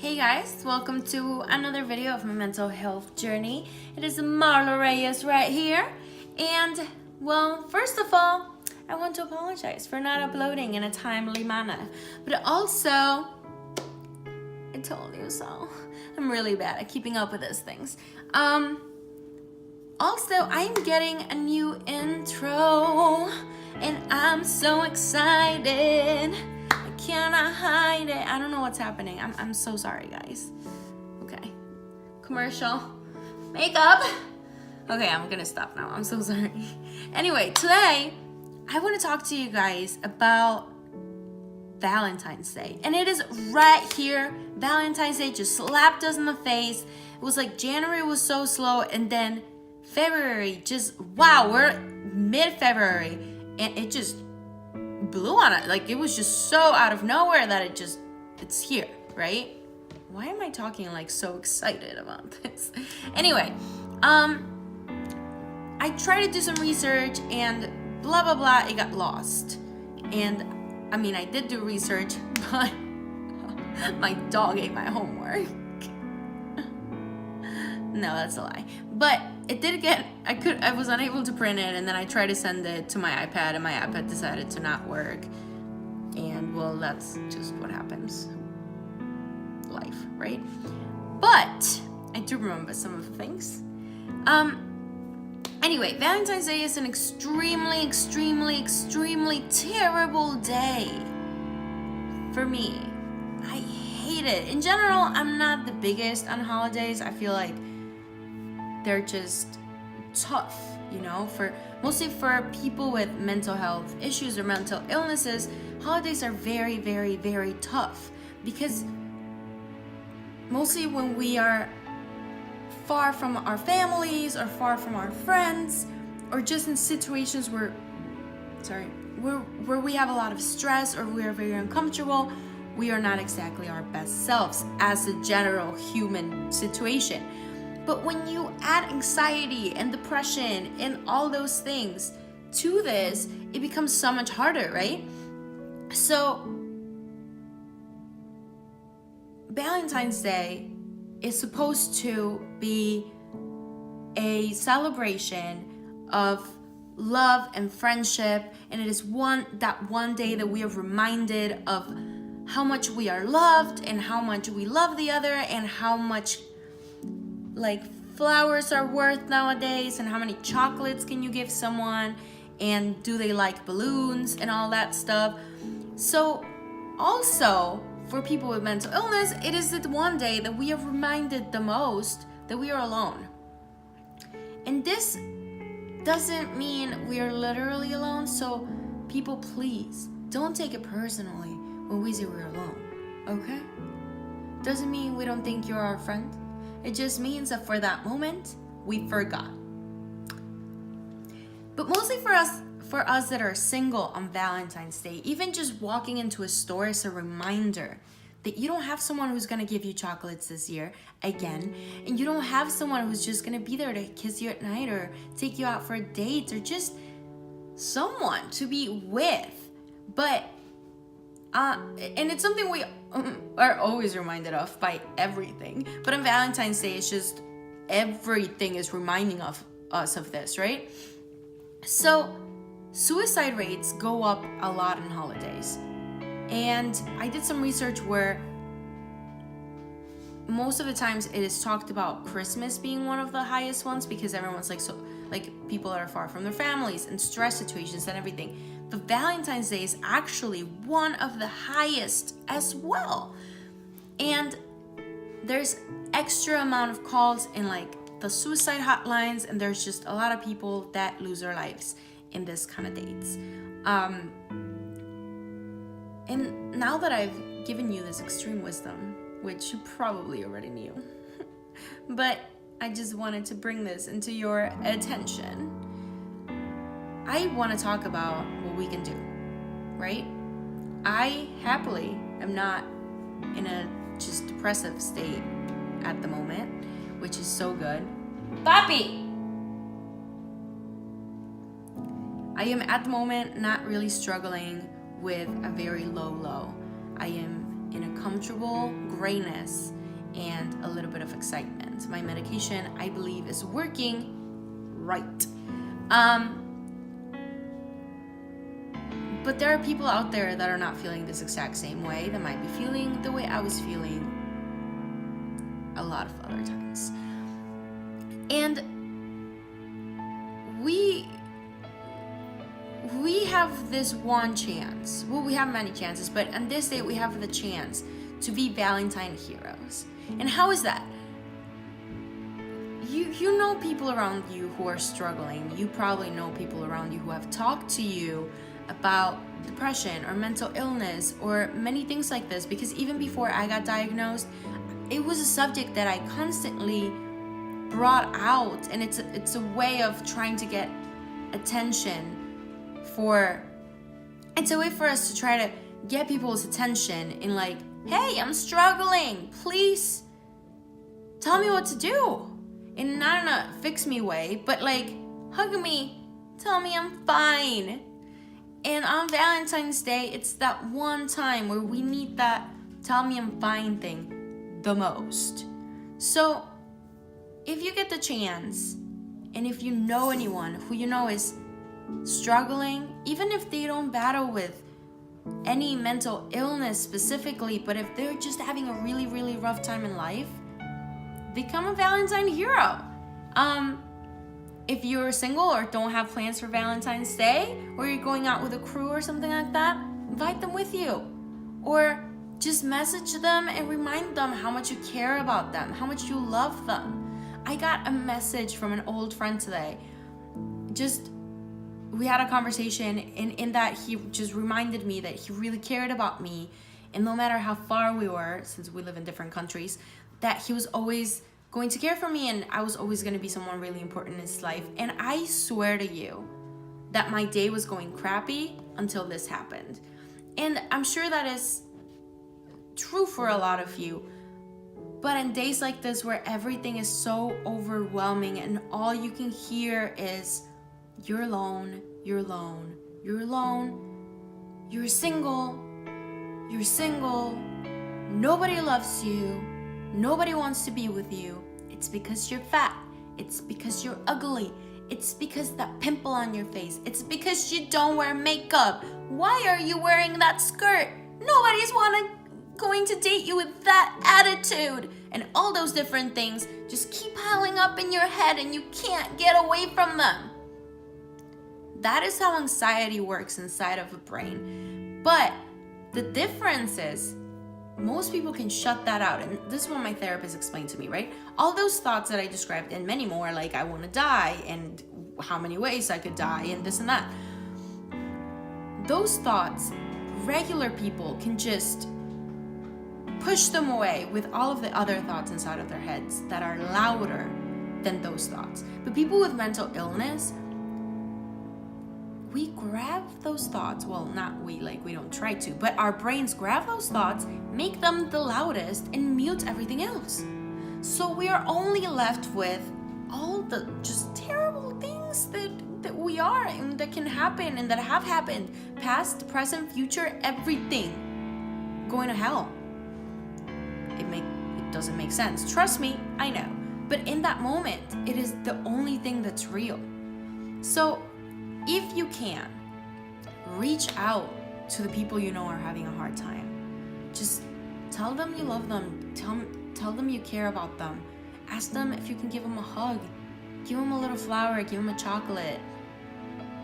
Hey guys, welcome to another video of my mental health journey. It is Marla Reyes right here. And, well, first of all, I want to apologize for not uploading in a timely manner. But also, I told you so. I'm really bad at keeping up with those things. Also, I'm getting a new intro. And I'm so excited. Cannot hide it. I don't know what's happening. I'm so sorry, guys. Okay. Commercial. Makeup. Okay, I'm gonna stop now. I'm so sorry. Anyway, today, I want to talk to you guys about Valentine's Day. And it is right here. Valentine's Day just slapped us in the face. It was like January was so slow, and then February just, wow, we're mid-February, and it just blew on it. Like, it was just so out of nowhere that it's here, right? Why am I talking like so excited about this? Anyway, I tried to do some research and blah blah blah, it got lost. And I mean, I did do research, but my dog ate my homework. No, that's a lie. But it did get, I was unable to print it, and then I tried to send it to my iPad, and my iPad decided to not work. And well, that's just what happens. Life, right? But I do remember some of the things. Anyway, Valentine's Day is an extremely terrible day for me. I hate it. In general, I'm not the biggest on holidays. I feel like they're just tough, you know, mostly for people with mental health issues or mental illnesses. Holidays are very tough because mostly when we are far from our families or far from our friends, or just in situations where we have a lot of stress or we are very uncomfortable, we are not exactly our best selves as a general human situation. But when you add anxiety and depression and all those things to this, it becomes so much harder, right? So, Valentine's Day is supposed to be a celebration of love and friendship, and it is that one day that we are reminded of how much we are loved and how much we love the other and how much like flowers are worth nowadays and how many chocolates can you give someone and do they like balloons and all that stuff. So also for people with mental illness, it is the one day that we are reminded the most that we are alone. And this doesn't mean we are literally alone, so people, please don't take it personally when we say we're alone, okay? Doesn't mean we don't think you're our friend. It just means that for that moment, we forgot. But mostly for us that are single on Valentine's Day, even just walking into a store is a reminder that you don't have someone who's gonna give you chocolates this year again, and you don't have someone who's just gonna be there to kiss you at night or take you out for dates or just someone to be with. But and it's something we are always reminded of by everything. But on Valentine's Day, it's just everything is reminding us of this, right? So suicide rates go up a lot on holidays. And I did some research where most of the times it is talked about Christmas being one of the highest ones because everyone's like people are far from their families and stress situations and everything. But Valentine's Day is actually one of the highest as well. And there's extra amount of calls in like the suicide hotlines, and there's just a lot of people that lose their lives in this kind of dates. And now that I've given you this extreme wisdom, which you probably already knew, but I just wanted to bring this into your attention. I want to talk about what we can do, right? I happily am not in a just depressive state at the moment, which is so good. Papi! I am at the moment not really struggling with a very low. I am in a comfortable grayness and a little bit of excitement. My medication, I believe, is working right. But there are people out there that are not feeling this exact same way, that might be feeling the way I was feeling a lot of other times. And we have this one chance. Well, we have many chances, but on this day we have the chance to be Valentine heroes. And how is that? You know people around you who are struggling. You probably know people around you who have talked to you about depression or mental illness or many things like this, because even before I got diagnosed, it was a subject that I constantly brought out, and it's a way of trying to get attention it's a way for us to try to get people's attention in like, hey, I'm struggling, please tell me what to do. And not in a fix me way, but like, hug me, tell me I'm fine. And on Valentine's Day, it's that one time where we need that tell me I'm fine thing the most. So if you get the chance, and if you know anyone who you know is struggling, even if they don't battle with any mental illness specifically, but if they're just having a really, really rough time in life, become a Valentine hero. If you're single or don't have plans for Valentine's Day, or you're going out with a crew or something like that, invite them with you. Or just message them and remind them how much you care about them, how much you love them. I got a message from an old friend today. We had a conversation, and in that he just reminded me that he really cared about me, and no matter how far we were, since we live in different countries, that he was always going to care for me, and I was always going to be someone really important in his life. And I swear to you that my day was going crappy until this happened. And I'm sure that is true for a lot of you. But in days like this where everything is so overwhelming and all you can hear is, you're alone, you're alone, you're alone, you're single, nobody loves you, nobody wants to be with you. It's because you're fat, it's because you're ugly, it's because that pimple on your face, it's because you don't wear makeup. Why are you wearing that skirt? Nobody's going to date you with that attitude. And all those different things just keep piling up in your head and you can't get away from them. That is how anxiety works inside of a brain. But the difference is, most people can shut that out. And this is what my therapist explained to me, right? All those thoughts that I described and many more, like I want to die and how many ways I could die and this and that. Those thoughts, regular people can just push them away with all of the other thoughts inside of their heads that are louder than those thoughts. But people with mental illness, we grab those thoughts, well, not we, like we don't try to, but our brains grab those thoughts, make them the loudest, and mute everything else. So we are only left with all the just terrible things that we are and that can happen and that have happened, past, present, future, everything going to hell. It doesn't make sense. Trust me, I know. But in that moment, it is the only thing that's real. So if you can, reach out to the people you know are having a hard time. Just tell them you love them. Tell them you care about them. Ask them if you can give them a hug. Give them a little flower. Give them a chocolate.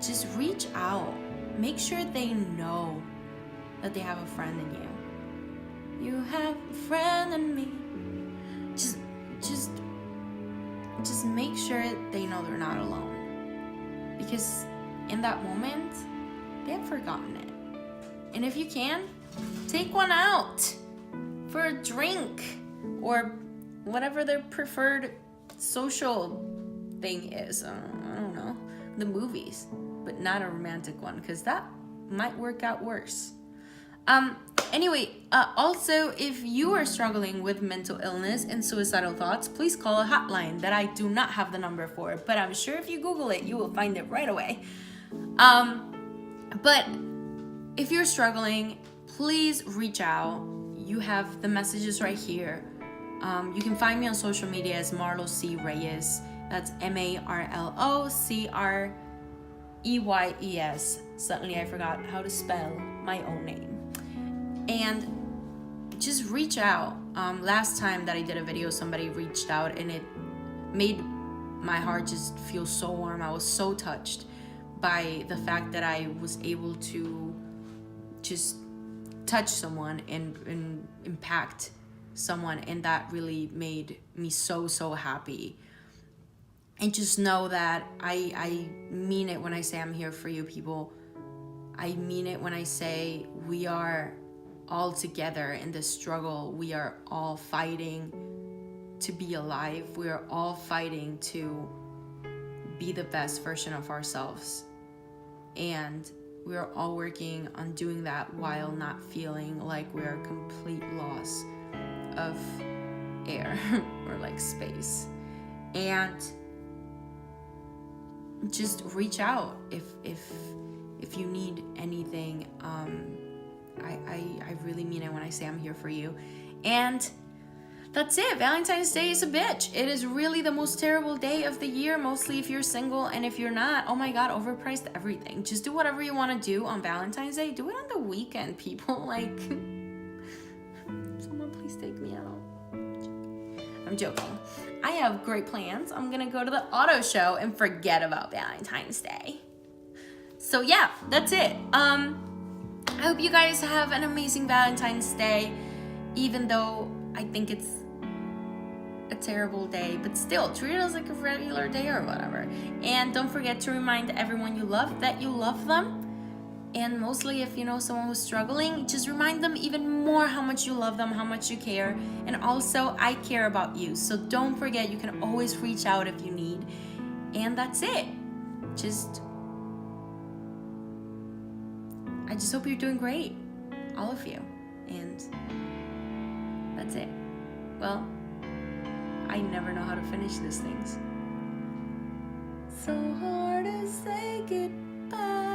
Just reach out. Make sure they know that they have a friend in you. You have a friend in me. Just make sure they know they're not alone. Because in that moment, they have forgotten it. And if you can, take one out for a drink or whatever their preferred social thing is. I don't know, the movies, but not a romantic one, because that might work out worse. Also, if you are struggling with mental illness and suicidal thoughts, please call a hotline that I do not have the number for, but I'm sure if you Google it, you will find it right away. But if you're struggling, please reach out. you have the messages right here. You can find me on social media as Marlo C. Reyes. That's MarloCreyes. Suddenly I forgot how to spell my own name. And just reach out. Last time that I did a video, somebody reached out and it made my heart just feel so warm. I was so touched by the fact that I was able to just touch someone and impact someone, and that really made me so happy. And just know that I mean it when I say I'm here for you, people. I mean it when I say we are all together in this struggle. We are all fighting to be alive. We are all fighting to be the best version of ourselves. And we are all working on doing that while not feeling like we're a complete loss of air or like space. And just reach out if you need anything. I really mean it when I say I'm here for you. And that's it. Valentine's Day is a bitch. It is really the most terrible day of the year, mostly if you're single. And if you're not, oh my God, overpriced everything. Just do whatever you want to do on Valentine's Day. Do it on the weekend, people. Like, someone please take me out. I'm joking. I have great plans. I'm gonna go to the auto show and forget about Valentine's Day. So yeah, that's it. I hope you guys have an amazing Valentine's Day, even though I think it's a terrible day, but still treat it as like a regular day or whatever. And don't forget to remind everyone you love that you love them. And mostly if you know someone who's struggling, just remind them even more how much you love them, how much you care. And also, I care about you. So don't forget, you can always reach out if you need. And that's it. I just hope you're doing great, all of you. And that's it. Well, I never know how to finish these things. So hard to say goodbye.